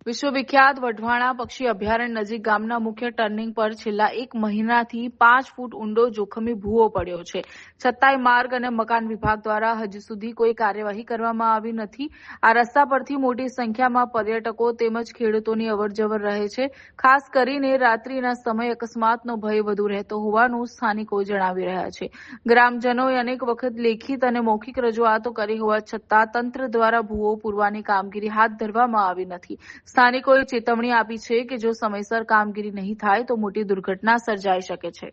વિશ્વવિખ્યાત વઢવાણા પક્ષી અભયારણ્ય નજીક ગામના મુખ્ય ટર્નિંગ પર છેલ્લા 1 મહિનાથી 5 ફૂટ ઊંડો જોખમી ભૂવો પડ્યો છે. છતાંય માર્ગ અને મકાન વિભાગ દ્વારા હજુ સુધી કોઈ કાર્યવાહી કરવામાં આવી નથી. આ રસ્તા પરથી મોટી સંખ્યામાં પર્યટકો તેમજ ખેડૂતોની અવરજવર રહે છે. ખાસ કરીને રાત્રિના સમયે અકસ્માતનો ભય વધુ રહેતો હોવાનું સ્થાનિકો જણાવી રહ્યા છે. ગ્રામજનોએ અનેક વખત લેખિત અને મૌખિક રજૂઆતો કરી હોવા છતાં તંત્ર દ્વારા ભૂવો પૂરવાની કામગીરી હાથ ધરવામાં આવી નથી. સ્થાનિકોએ ચેતવણી આપી છે કે જો સમયસર કામગીરી નહીં થાય તો મોટી દુર્ઘટના સર્જાઈ શકે છે.